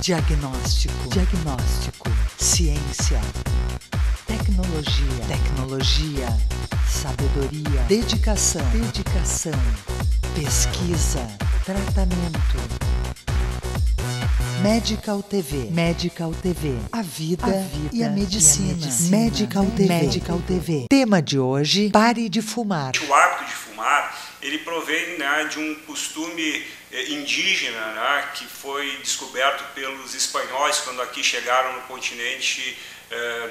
Diagnóstico. Ciência. Tecnologia. Sabedoria. Dedicação. Pesquisa. Tratamento. Medical TV. A vida e a medicina. Medical TV. Tema de hoje: pare de fumar. O hábito de fumar, ele provém, né, de um costume indígena, né, que foi descoberto pelos espanhóis quando aqui chegaram no continente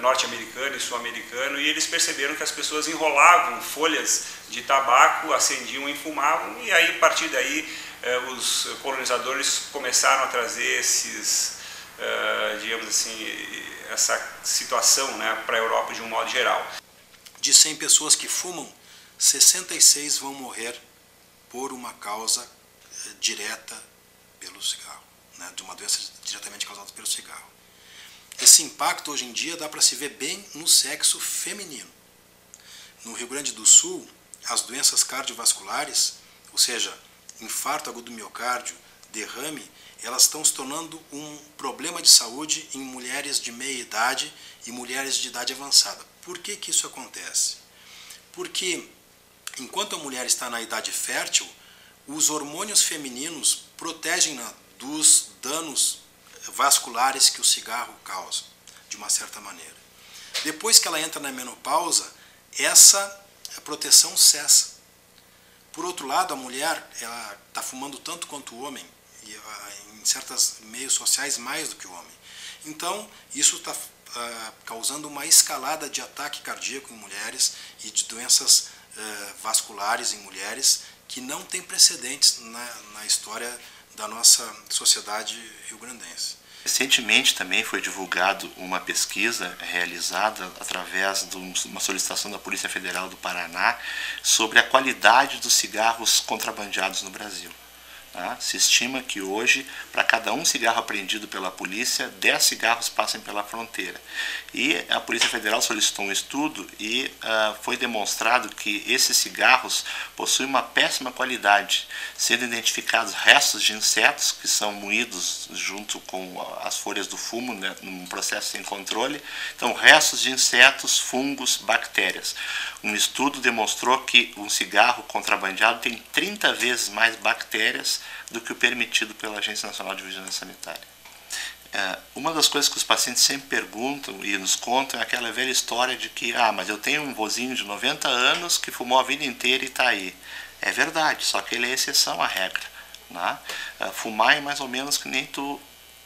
norte-americano e sul-americano, e eles perceberam que as pessoas enrolavam folhas de tabaco, acendiam e fumavam, e aí, a partir daí, os colonizadores começaram a trazer esses, digamos assim, essa situação, né, para a Europa de um modo geral. De 100 pessoas que fumam, 66 vão morrer por uma causa direta pelo cigarro, né, de uma doença diretamente causada pelo cigarro. Esse impacto hoje em dia dá para se ver bem no sexo feminino. No Rio Grande do Sul, as doenças cardiovasculares, ou seja, infarto agudo do miocárdio, derrame, elas estão se tornando um problema de saúde em mulheres de meia idade e mulheres de idade avançada. Por que que isso acontece? Porque enquanto a mulher está na idade fértil, os hormônios femininos protegem-na dos danos vasculares que o cigarro causa, de uma certa maneira. Depois que ela entra na menopausa, essa proteção cessa. Por outro lado, a mulher está fumando tanto quanto o homem, e em certos meios sociais mais do que o homem. Então, isso está causando uma escalada de ataque cardíaco em mulheres e de doenças vasculares em mulheres que não tem precedentes na história da nossa sociedade rio-grandense. Recentemente também foi divulgado uma pesquisa realizada através de uma solicitação da Polícia Federal do Paraná sobre a qualidade dos cigarros contrabandeados no Brasil. Se estima que hoje, para cada um cigarro apreendido pela polícia, 10 cigarros passam pela fronteira. E a Polícia Federal solicitou um estudo e foi demonstrado que esses cigarros possuem uma péssima qualidade, sendo identificados restos de insetos que são moídos junto com as folhas do fumo, né, num processo sem controle. Então, restos de insetos, fungos, bactérias. Um estudo demonstrou que um cigarro contrabandeado tem 30 vezes mais bactérias do que o permitido pela Agência Nacional de Vigilância Sanitária. Uma das coisas que os pacientes sempre perguntam e nos contam é aquela velha história de que mas eu tenho um vozinho de 90 anos que fumou a vida inteira e está aí. É verdade, só que ele é exceção à regra. Né? Fumar é mais ou menos que nem tu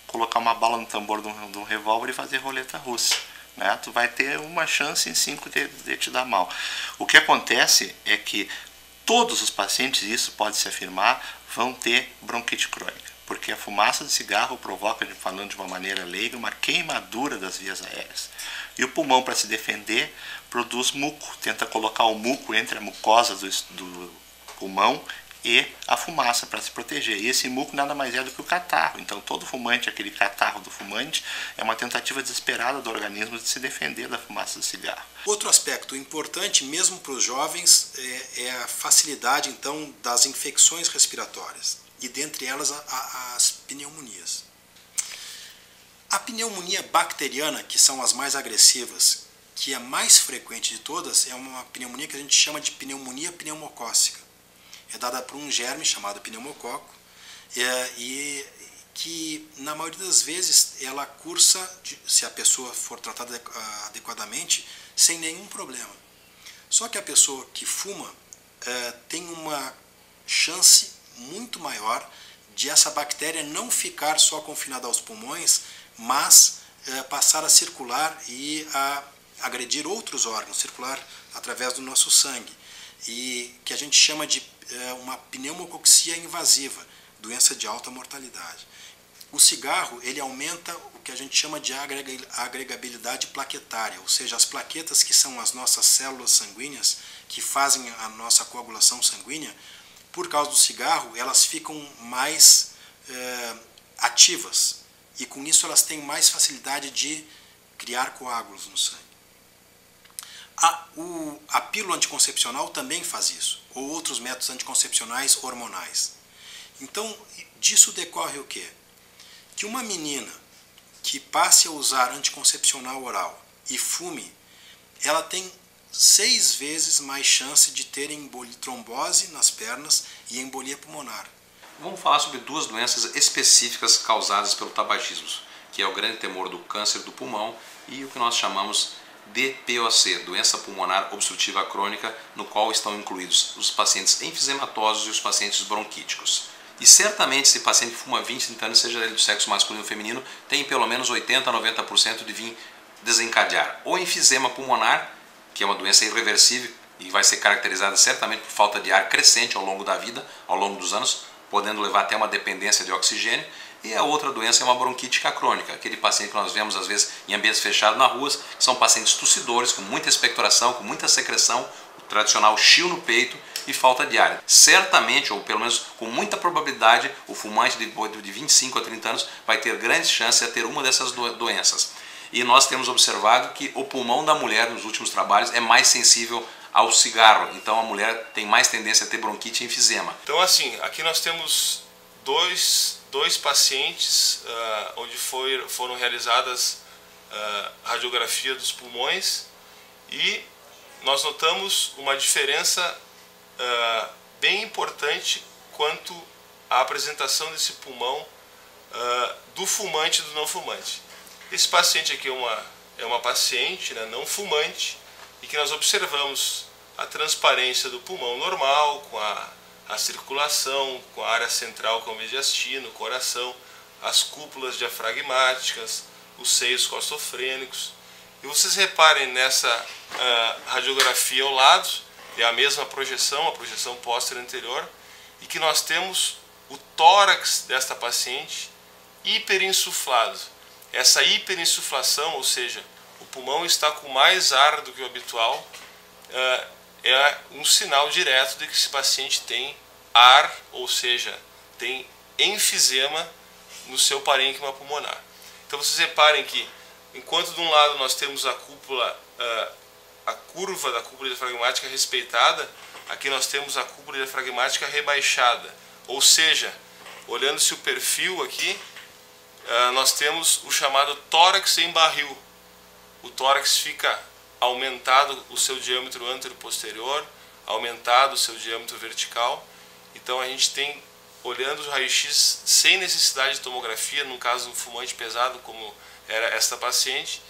colocar uma bala no tambor de um revólver e fazer roleta russa. Né? Tu vai ter uma chance em 5 de te dar mal. O que acontece é que todos os pacientes, isso pode se afirmar, vão ter bronquite crônica, porque a fumaça de cigarro provoca, falando de uma maneira leiga, uma queimadura das vias aéreas. E o pulmão, para se defender, produz muco, tenta colocar o muco entre a mucosa do pulmão e a fumaça para se proteger. E esse muco nada mais é do que o catarro. Então todo fumante, aquele catarro do fumante, é uma tentativa desesperada do organismo de se defender da fumaça do cigarro. Outro aspecto importante, mesmo para os jovens, é a facilidade, então, das infecções respiratórias. E dentre elas as pneumonias. A pneumonia bacteriana, que são as mais agressivas, que é a mais frequente de todas, é uma pneumonia que a gente chama de pneumonia pneumocócica. É dada por um germe chamado pneumococo e que, na maioria das vezes, ela cursa, se a pessoa for tratada adequadamente, sem nenhum problema. Só que a pessoa que fuma tem uma chance muito maior de essa bactéria não ficar só confinada aos pulmões, mas passar a circular e a agredir outros órgãos, circular através do nosso sangue, e que a gente chama de uma pneumococcía invasiva, doença de alta mortalidade. O cigarro, ele aumenta o que a gente chama de agregabilidade plaquetária, ou seja, as plaquetas, que são as nossas células sanguíneas, que fazem a nossa coagulação sanguínea, por causa do cigarro, elas ficam mais ativas, e com isso elas têm mais facilidade de criar coágulos no sangue. A pílula anticoncepcional também faz isso, ou outros métodos anticoncepcionais hormonais. Então, disso decorre o quê? que uma menina que passe a usar anticoncepcional oral e fume, ela tem 6 vezes mais chance de ter trombose nas pernas e embolia pulmonar. Vamos falar sobre 2 doenças específicas causadas pelo tabagismo, que é o grande temor do câncer do pulmão e o que nós chamamos DPOC, doença pulmonar obstrutiva crônica, no qual estão incluídos os pacientes enfisematosos e os pacientes bronquíticos. E certamente esse paciente que fuma 20, 30 anos, seja ele do sexo masculino ou feminino, tem pelo menos 80 a 90% de vir desencadear ou enfisema pulmonar, que é uma doença irreversível e vai ser caracterizada certamente por falta de ar crescente ao longo da vida, ao longo dos anos, podendo levar até uma dependência de oxigênio. E a outra doença é uma bronquítica crônica, aquele paciente que nós vemos às vezes em ambientes fechados na rua, que são pacientes tossidores, com muita expectoração, com muita secreção, o tradicional chio no peito e falta de ar. Certamente, ou pelo menos com muita probabilidade, o fumante de 25 a 30 anos vai ter grandes chances de ter uma dessas doenças. E nós temos observado que o pulmão da mulher nos últimos trabalhos é mais sensível ao cigarro, então a mulher tem mais tendência a ter bronquite e enfisema. Então assim, aqui nós temos dois pacientes onde foram realizadas radiografia dos pulmões e nós notamos uma diferença bem importante quanto à apresentação desse pulmão do fumante e do não fumante. Esse paciente aqui é uma paciente, né, não fumante, e que nós observamos a transparência do pulmão normal, com a circulação, com a área central com o mediastino, o coração, as cúpulas diafragmáticas, os seios costofrênicos. E vocês reparem nessa radiografia ao lado, é a mesma projeção, a projeção póstera anterior, e que nós temos o tórax desta paciente hiperinsuflado. Essa hiperinsuflação, ou seja, o pulmão está com mais ar do que o habitual, é um sinal direto de que esse paciente tem ar, ou seja, tem enfisema no seu parênquima pulmonar. Então vocês reparem que, enquanto de um lado nós temos a cúpula, a curva da cúpula diafragmática respeitada, aqui nós temos a cúpula diafragmática rebaixada. Ou seja, olhando-se o perfil aqui, nós temos o chamado tórax em barril. O tórax fica aumentado o seu diâmetro antero-posterior, aumentado o seu diâmetro vertical. Então a gente tem, olhando o raio-x sem necessidade de tomografia, no caso do fumante pesado, como era esta paciente,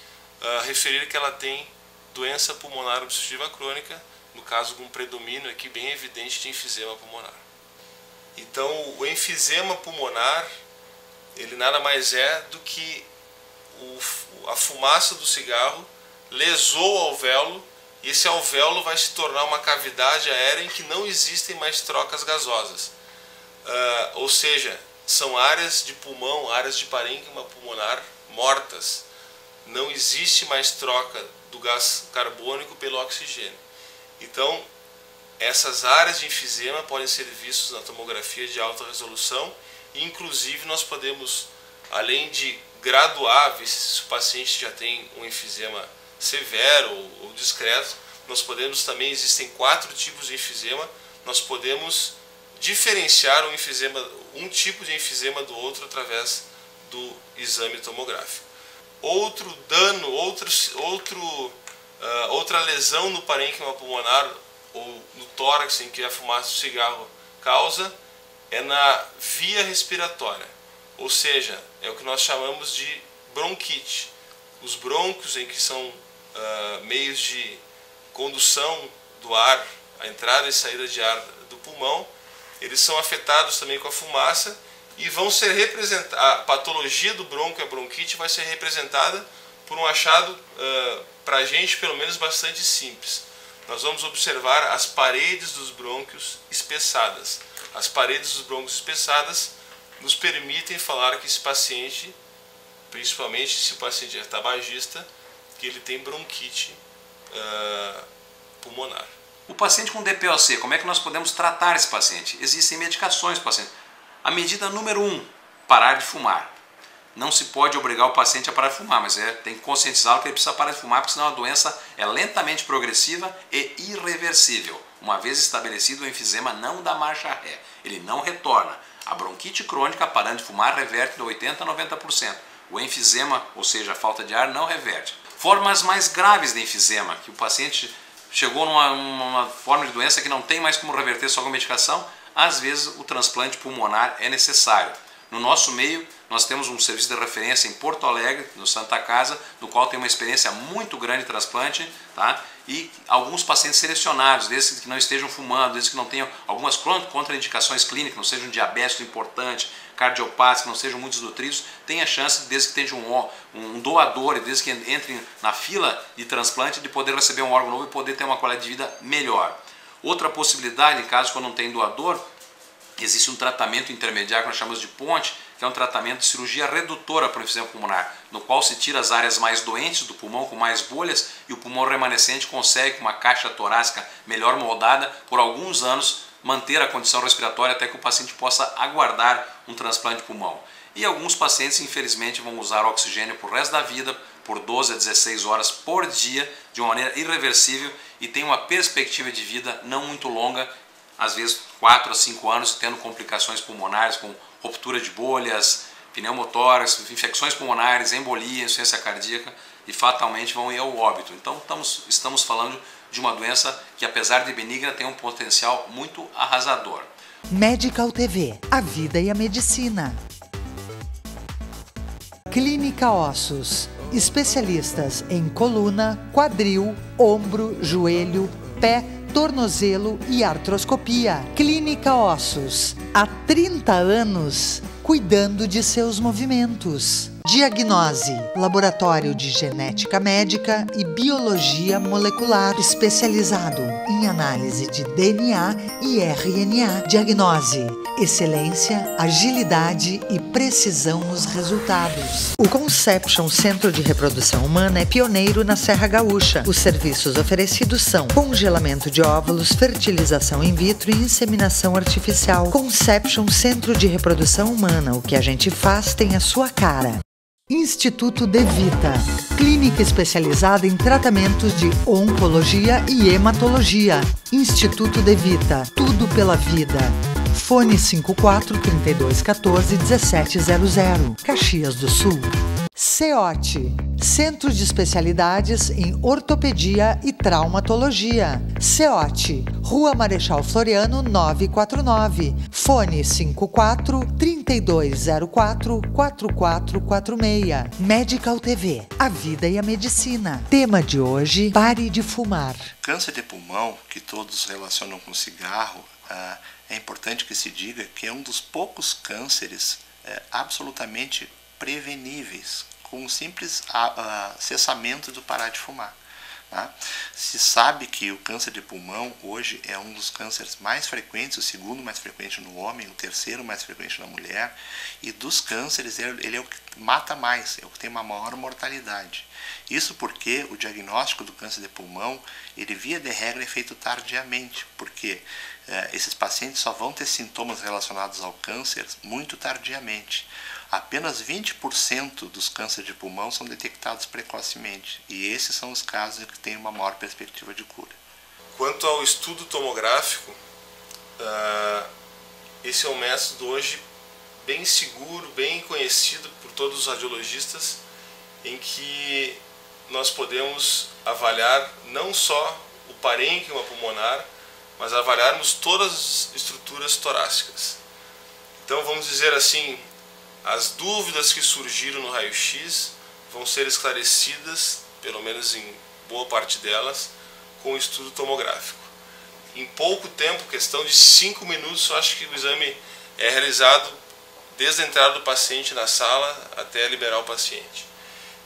referir que ela tem doença pulmonar obstrutiva crônica, no caso com um predomínio aqui bem evidente de enfisema pulmonar. Então o enfisema pulmonar, ele nada mais é do que a fumaça do cigarro lesou o alvéolo, e esse alvéolo vai se tornar uma cavidade aérea em que não existem mais trocas gasosas. Ou seja, são áreas de pulmão, áreas de parênquima pulmonar mortas. Não existe mais troca do gás carbônico pelo oxigênio. Então, essas áreas de enfisema podem ser vistas na tomografia de alta resolução e, inclusive, nós podemos, além de graduar, ver se o paciente já tem um enfisema severo ou discreto, nós podemos também, existem 4 tipos de enfisema, nós podemos diferenciar um tipo de enfisema do outro através do exame tomográfico. Outro dano, outra lesão no parênquima pulmonar ou no tórax em que a fumaça do cigarro causa é na via respiratória, ou seja, é o que nós chamamos de bronquite. Os brônquios, em que são meios de condução do ar, a entrada e saída de ar do pulmão, eles são afetados também com a fumaça e vão ser representados. A patologia do bronco, a bronquite, vai ser representada por um achado, para a gente, pelo menos bastante simples. Nós vamos observar as paredes dos brônquios espessadas. As paredes dos brônquios espessadas nos permitem falar que esse paciente, principalmente se o paciente é tabagista, que ele tem bronquite pulmonar. O paciente com DPOC, como é que nós podemos tratar esse paciente? Existem medicações para o paciente. A medida número 1, parar de fumar. Não se pode obrigar o paciente a parar de fumar, mas tem que conscientizá-lo que ele precisa parar de fumar, porque senão a doença é lentamente progressiva e irreversível. Uma vez estabelecido, o enfisema não dá marcha ré, ele não retorna. A bronquite crônica, parando de fumar, reverte de 80% a 90%. O enfisema, ou seja, a falta de ar, não reverte. Formas mais graves de enfisema, que o paciente chegou numa forma de doença que não tem mais como reverter só com medicação, às vezes o transplante pulmonar é necessário. No nosso meio, nós temos um serviço de referência em Porto Alegre, no Santa Casa, no qual tem uma experiência muito grande de transplante, tá? E alguns pacientes selecionados, desde que não estejam fumando, desde que não tenham algumas contraindicações clínicas, não sejam diabético importante, cardiopáticos, não sejam muito desnutridos, tem a chance, desde que tenha um doador e desde que entrem na fila de transplante, de poder receber um órgão novo e poder ter uma qualidade de vida melhor. Outra possibilidade, em caso quando não tem doador, existe um tratamento intermediário que nós chamamos de ponte, que é um tratamento de cirurgia redutora para o enfisema pulmonar, no qual se tira as áreas mais doentes do pulmão, com mais bolhas, e o pulmão remanescente consegue, com uma caixa torácica melhor moldada, por alguns anos, manter a condição respiratória até que o paciente possa aguardar um transplante de pulmão. E alguns pacientes, infelizmente, vão usar oxigênio por resto da vida, por 12 a 16 horas por dia, de uma maneira irreversível, e tem uma perspectiva de vida não muito longa, às vezes 4 a 5 anos, tendo complicações pulmonares, com ruptura de bolhas, pneumotórax, infecções pulmonares, embolia, insuficiência cardíaca, e fatalmente vão ir ao óbito. Então estamos falando de uma doença que, apesar de benigna, tem um potencial muito arrasador. Medical TV, a vida e a medicina. Clínica Ossos, especialistas em coluna, quadril, ombro, joelho, pé, tornozelo e artroscopia. Clínica Ossos, há 30 anos, cuidando de seus movimentos. Diagnose, laboratório de genética médica e biologia molecular, especializado em análise de DNA e RNA. Diagnose, excelência, agilidade e precisão nos resultados. O Conception Centro de Reprodução Humana é pioneiro na Serra Gaúcha. Os serviços oferecidos são congelamento de óvulos, fertilização in vitro e inseminação artificial. Conception Centro de Reprodução Humana, o que a gente faz tem a sua cara. Instituto De Vita, clínica especializada em tratamentos de oncologia e hematologia. Instituto De Vita, tudo pela vida. Fone 54 3214 1700, Caxias do Sul. CEOT, Centro de Especialidades em Ortopedia e Traumatologia. CEOT, Rua Marechal Floriano 949. Fone 54 3204 4446. Medical TV, a vida e a medicina. Tema de hoje, pare de fumar. Câncer de pulmão, que todos relacionam com cigarro, é importante que se diga que é um dos poucos cânceres absolutamente preveníveis, com um simples cessamento do parar de fumar. Tá? Se sabe que o câncer de pulmão hoje é um dos cânceres mais frequentes, o segundo mais frequente no homem, o terceiro mais frequente na mulher, e dos cânceres ele é o que mata mais, é o que tem uma maior mortalidade. Isso porque o diagnóstico do câncer de pulmão, ele via de regra é feito tardiamente, porque esses pacientes só vão ter sintomas relacionados ao câncer muito tardiamente. Apenas 20% dos cânceres de pulmão são detectados precocemente, e esses são os casos que têm uma maior perspectiva de cura. Quanto ao estudo tomográfico, esse é um método hoje bem seguro, bem conhecido por todos os radiologistas, em que nós podemos avaliar não só o parênquima pulmonar, mas avaliarmos todas as estruturas torácicas. Então vamos dizer assim, as dúvidas que surgiram no raio-x vão ser esclarecidas, pelo menos em boa parte delas, com o estudo tomográfico. Em pouco tempo, questão de 5 minutos, eu acho que o exame é realizado desde a entrada do paciente na sala até liberar o paciente.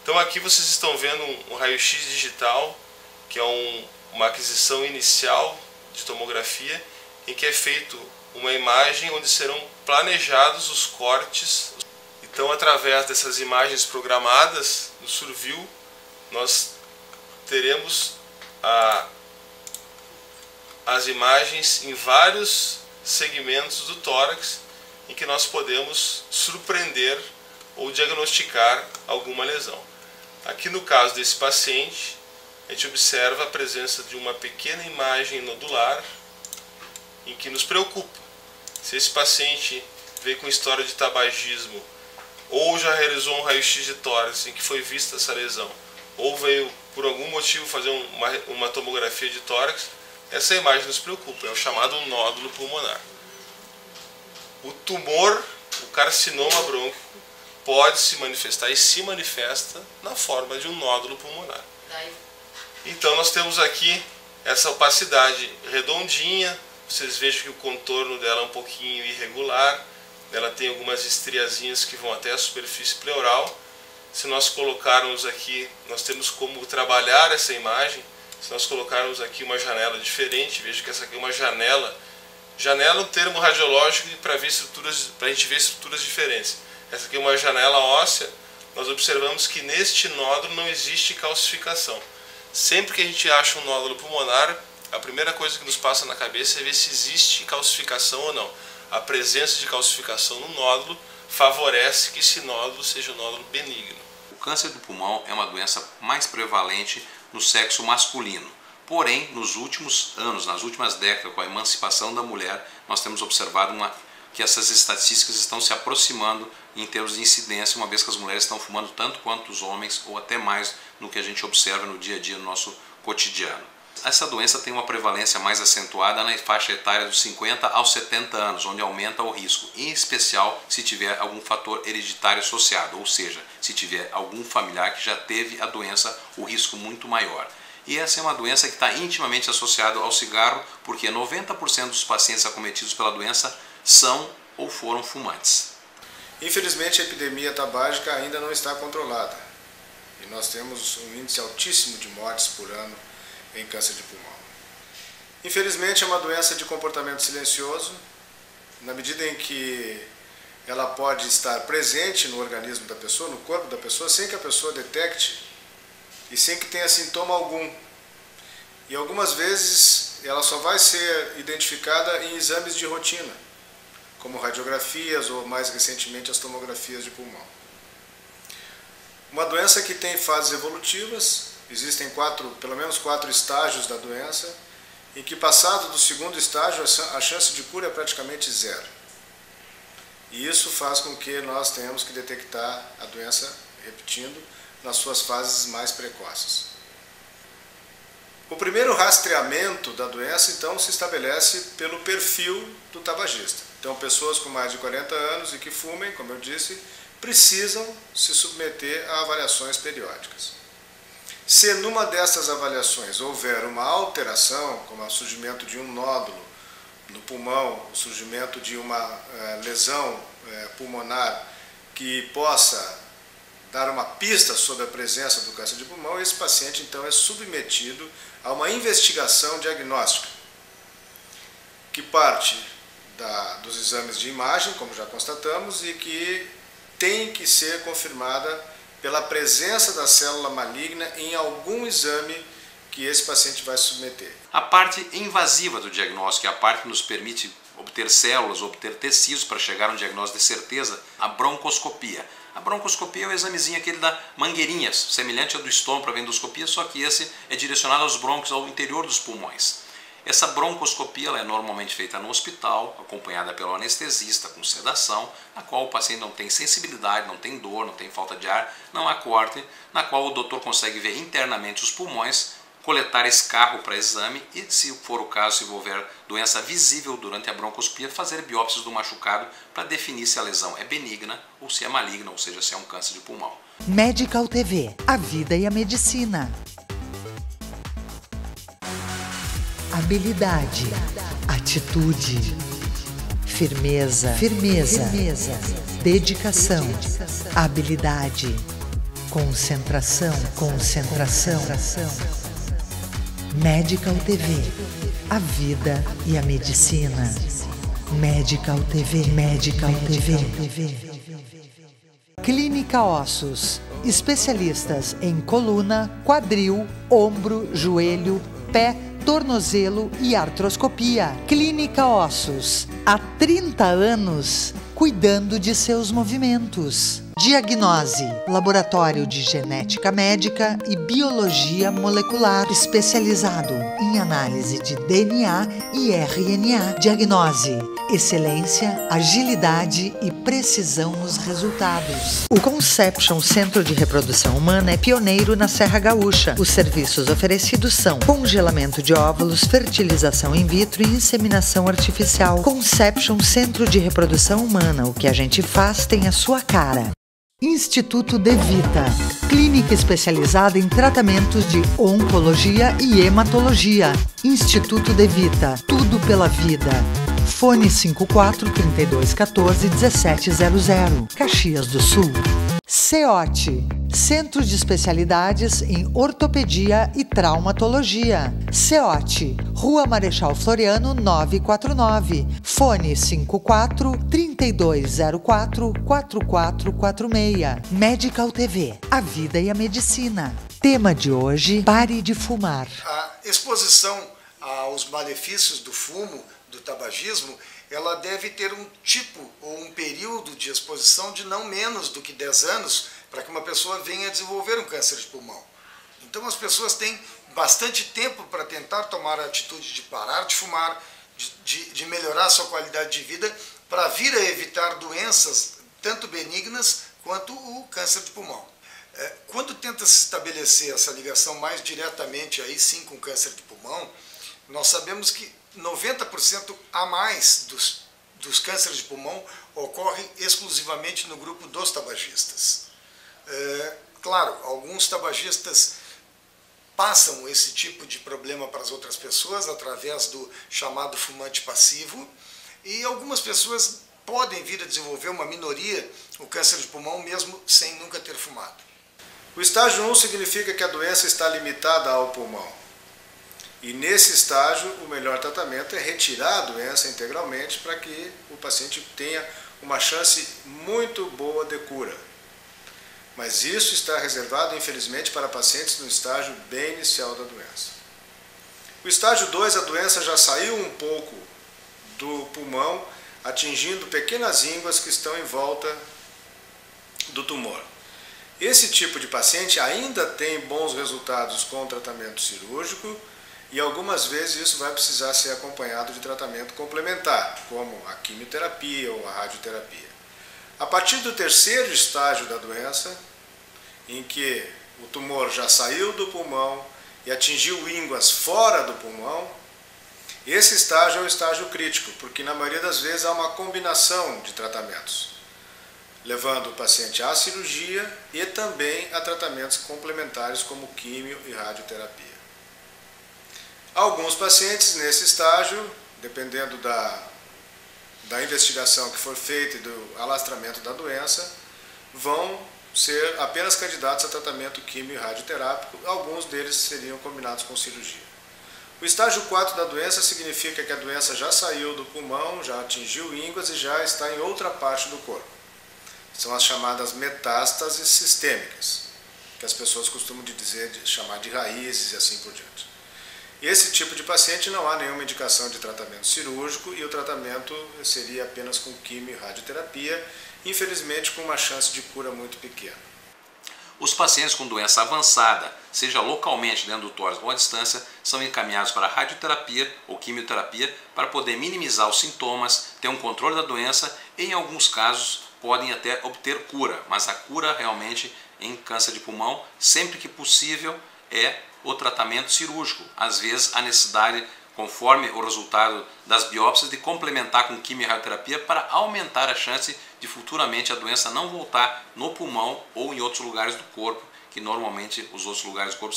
Então aqui vocês estão vendo um raio-x digital, que é uma aquisição inicial de tomografia, em que é feito uma imagem onde serão planejados os cortes. Então, através dessas imagens programadas no Surview, nós teremos as imagens em vários segmentos do tórax, em que nós podemos surpreender ou diagnosticar alguma lesão. Aqui no caso desse paciente, a gente observa a presença de uma pequena imagem nodular, em que nos preocupa. Se esse paciente veio com história de tabagismo, ou já realizou um raio-x de tórax em que foi vista essa lesão, ou veio por algum motivo fazer uma tomografia de tórax, essa imagem nos preocupa, é o chamado nódulo pulmonar. O tumor, o carcinoma brônquico, pode se manifestar e se manifesta na forma de um nódulo pulmonar. Então nós temos aqui essa opacidade redondinha, vocês vejam que o contorno dela é um pouquinho irregular, ela tem algumas estriazinhas que vão até a superfície pleural. Se nós colocarmos aqui, nós temos como trabalhar essa imagem, se nós colocarmos aqui uma janela diferente, veja que essa aqui é uma janela. Janela é um termo radiológico para a gente ver estruturas diferentes. Essa aqui é uma janela óssea, nós observamos que neste nódulo não existe calcificação. Sempre que a gente acha um nódulo pulmonar, a primeira coisa que nos passa na cabeça é ver se existe calcificação ou não. A presença de calcificação no nódulo favorece que esse nódulo seja um nódulo benigno. O câncer do pulmão é uma doença mais prevalente no sexo masculino. Porém, nos últimos anos, nas últimas décadas, com a emancipação da mulher, nós temos observado que essas estatísticas estão se aproximando em termos de incidência, uma vez que as mulheres estão fumando tanto quanto os homens, ou até mais no que a gente observa no dia a dia, no nosso cotidiano. Essa doença tem uma prevalência mais acentuada na faixa etária dos 50 aos 70 anos, onde aumenta o risco, em especial se tiver algum fator hereditário associado, ou seja, se tiver algum familiar que já teve a doença, o risco muito maior. E essa é uma doença que está intimamente associada ao cigarro, porque 90% dos pacientes acometidos pela doença são ou foram fumantes. Infelizmente, a epidemia tabágica ainda não está controlada e nós temos um índice altíssimo de mortes por ano em câncer de pulmão. Infelizmente, é uma doença de comportamento silencioso, na medida em que ela pode estar presente no organismo da pessoa, no corpo da pessoa, sem que a pessoa detecte e sem que tenha sintoma algum. E algumas vezes ela só vai ser identificada em exames de rotina, como radiografias ou, mais recentemente, as tomografias de pulmão. Uma doença que tem fases evolutivas, existem pelo menos 4 estágios da doença, em que, passado do segundo estágio, a chance de cura é praticamente zero. E isso faz com que nós tenhamos que detectar a doença, repetindo, nas suas fases mais precoces. O primeiro rastreamento da doença, então, se estabelece pelo perfil do tabagista. Então, pessoas com mais de 40 anos e que fumem, como eu disse, precisam se submeter a avaliações periódicas. Se numa dessas avaliações houver uma alteração, como o surgimento de um nódulo no pulmão, o surgimento de uma lesão pulmonar que possa dar uma pista sobre a presença do câncer de pulmão, esse paciente então é submetido a uma investigação diagnóstica, que parte dos exames de imagem, como já constatamos, e que tem que ser confirmada pela presença da célula maligna em algum exame que esse paciente vai submeter. A parte invasiva do diagnóstico, é a parte que nos permite obter células, obter tecidos para chegar a um diagnóstico de certeza, a broncoscopia. A broncoscopia é o examezinho aquele da mangueirinha, semelhante ao do estômago para a endoscopia, só que esse é direcionado aos brônquios, ao interior dos pulmões. Essa broncoscopia ela é normalmente feita no hospital, acompanhada pelo anestesista com sedação, na qual o paciente não tem sensibilidade, não tem dor, não tem falta de ar, não há corte, na qual o doutor consegue ver internamente os pulmões, coletar escarro para exame e, se for o caso, se houver doença visível durante a broncoscopia, fazer biópsias do machucado para definir se a lesão é benigna ou se é maligna, ou seja, se é um câncer de pulmão. Medical TV, a vida e a medicina. Habilidade, atitude, firmeza, dedicação, habilidade, concentração. Medical TV, a vida e a medicina. Medical TV. Clínica Ossos, especialistas em coluna, quadril, ombro, joelho, pé, tornozelo e artroscopia. Clínica Ossos, há 30 anos, cuidando de seus movimentos. Diagnose, laboratório de genética médica e biologia molecular especializado em análise de DNA e RNA. Diagnose, Excelência, agilidade e precisão nos resultados. O Conception Centro de Reprodução Humana é pioneiro na Serra Gaúcha. Os serviços oferecidos são congelamento de óvulos, fertilização in vitro e inseminação artificial. Conception Centro de Reprodução Humana. O que a gente faz tem a sua cara. Instituto De Vita, clínica especializada em tratamentos de oncologia e hematologia. Instituto De Vita, tudo pela vida. Fone 54 3214 1700, Caxias do Sul. CEOT, Centro de Especialidades em Ortopedia e Traumatologia. CEOT, Rua Marechal Floriano 949. Fone 54 3204 4446. Medical TV, a vida e a medicina. Tema de hoje, pare de fumar. A exposição aos malefícios do fumo, do tabagismo, ela deve ter um tipo ou um período de exposição de não menos do que 10 anos para que uma pessoa venha a desenvolver um câncer de pulmão. Então as pessoas têm bastante tempo para tentar tomar a atitude de parar de fumar, de melhorar a sua qualidade de vida, para vir a evitar doenças tanto benignas quanto o câncer de pulmão. Quando tenta se estabelecer essa ligação mais diretamente aí sim com o câncer de pulmão, nós sabemos que 90% a mais dos cânceres de pulmão ocorrem exclusivamente no grupo dos tabagistas. Claro, alguns tabagistas passam esse tipo de problema para as outras pessoas através do chamado fumante passivo, e algumas pessoas podem vir a desenvolver, uma minoria, o câncer de pulmão mesmo sem nunca ter fumado. O estágio 1 significa que a doença está limitada ao pulmão. E nesse estágio, o melhor tratamento é retirar a doença integralmente para que o paciente tenha uma chance muito boa de cura. Mas isso está reservado, infelizmente, para pacientes no estágio bem inicial da doença. O estágio 2, a doença já saiu um pouco do pulmão, atingindo pequenas ínguas que estão em volta do tumor. Esse tipo de paciente ainda tem bons resultados com o tratamento cirúrgico, e algumas vezes isso vai precisar ser acompanhado de tratamento complementar, como a quimioterapia ou a radioterapia. A partir do terceiro estágio da doença, em que o tumor já saiu do pulmão e atingiu ínguas fora do pulmão, esse estágio é o estágio crítico, porque na maioria das vezes há uma combinação de tratamentos, levando o paciente à cirurgia e também a tratamentos complementares como quimio e radioterapia. Alguns pacientes nesse estágio, dependendo da investigação que for feita e do alastramento da doença, vão ser apenas candidatos a tratamento quimio e radioterápico, alguns deles seriam combinados com cirurgia. O estágio 4 da doença significa que a doença já saiu do pulmão, já atingiu ínguas e já está em outra parte do corpo. São as chamadas metástases sistêmicas, que as pessoas costumam chamar de raízes e assim por diante. Esse tipo de paciente não há nenhuma indicação de tratamento cirúrgico e o tratamento seria apenas com quimio e radioterapia, infelizmente com uma chance de cura muito pequena. Os pacientes com doença avançada, seja localmente dentro do tórax ou à distância, são encaminhados para radioterapia ou quimioterapia para poder minimizar os sintomas, ter um controle da doença e, em alguns casos, podem até obter cura. Mas a cura realmente em câncer de pulmão, sempre que possível, é o tratamento cirúrgico. Às vezes a necessidade, conforme o resultado das biópsias, de complementar com quimio e radioterapia para aumentar a chance de futuramente a doença não voltar no pulmão ou em outros lugares do corpo, que normalmente os outros lugares do corpo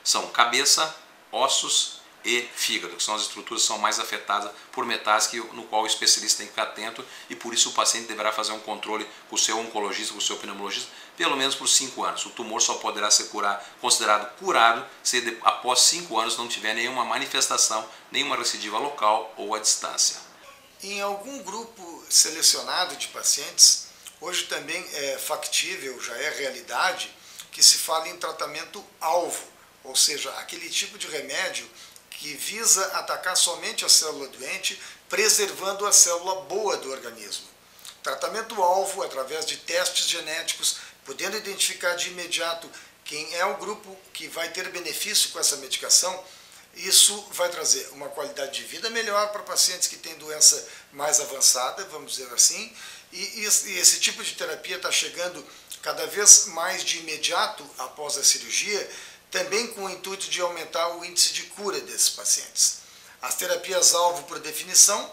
são cabeça, ossos e fígado, que são as estruturas que são mais afetadas por metástase, no qual o especialista tem que ficar atento, e por isso o paciente deverá fazer um controle com o seu oncologista, com o seu pneumologista, pelo menos por 5 anos. O tumor só poderá ser considerado curado se após 5 anos não tiver nenhuma manifestação, nenhuma recidiva local ou à distância. Em algum grupo selecionado de pacientes, hoje também é factível, já é realidade, que se fale em tratamento alvo, ou seja, aquele tipo de remédio que visa atacar somente a célula doente, preservando a célula boa do organismo. Tratamento-alvo, através de testes genéticos, podendo identificar de imediato quem é o grupo que vai ter benefício com essa medicação, Isso vai trazer uma qualidade de vida melhor para pacientes que têm doença mais avançada, vamos dizer assim, e esse tipo de terapia está chegando cada vez mais de imediato após a cirurgia, também com o intuito de aumentar o índice de cura desses pacientes. As terapias-alvo, por definição,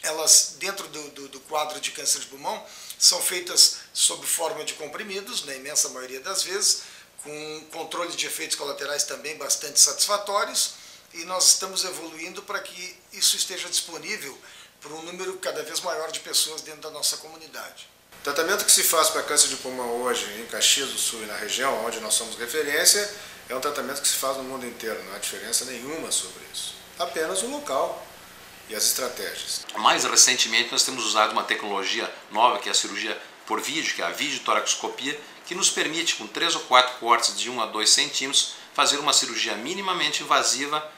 elas, dentro do quadro de câncer de pulmão, são feitas sob forma de comprimidos, na imensa maioria das vezes, com controle de efeitos colaterais também bastante satisfatórios, e nós estamos evoluindo para que isso esteja disponível para um número cada vez maior de pessoas dentro da nossa comunidade. O tratamento que se faz para câncer de pulmão hoje em Caxias do Sul e na região onde nós somos referência é um tratamento que se faz no mundo inteiro, não há diferença nenhuma sobre isso. Apenas o local e as estratégias. Mais recentemente nós temos usado uma tecnologia nova, que é a cirurgia por vídeo, que é a videotoracoscopia, que nos permite, com 3 ou 4 cortes de 1 a 2 centímetros, fazer uma cirurgia minimamente invasiva,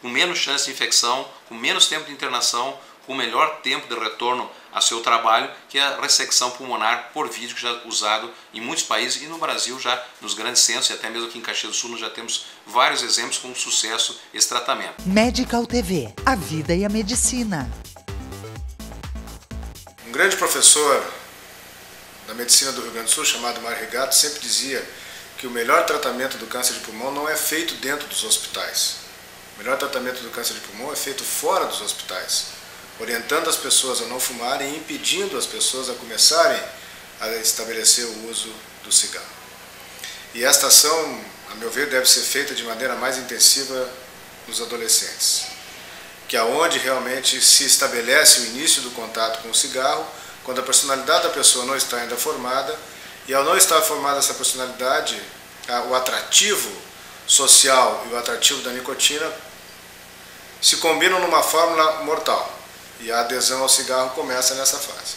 com menos chance de infecção, com menos tempo de internação, com melhor tempo de retorno ao seu trabalho, que é a ressecção pulmonar por vídeo, que já é usado em muitos países e no Brasil já nos grandes centros, e até mesmo aqui em Caxias do Sul nós já temos vários exemplos com sucesso esse tratamento. Medical TV, a vida e a medicina. Um grande professor da medicina do Rio Grande do Sul, chamado Mário Rigato, sempre dizia que o melhor tratamento do câncer de pulmão não é feito dentro dos hospitais. O melhor tratamento do câncer de pulmão é feito fora dos hospitais, orientando as pessoas a não fumarem e impedindo as pessoas a começarem a estabelecer o uso do cigarro. E esta ação, a meu ver, deve ser feita de maneira mais intensiva nos adolescentes, que é onde realmente se estabelece o início do contato com o cigarro, quando a personalidade da pessoa não está ainda formada, e ao não estar formada essa personalidade, o atrativo social e o atrativo da nicotina se combinam numa fórmula mortal. E a adesão ao cigarro começa nessa fase.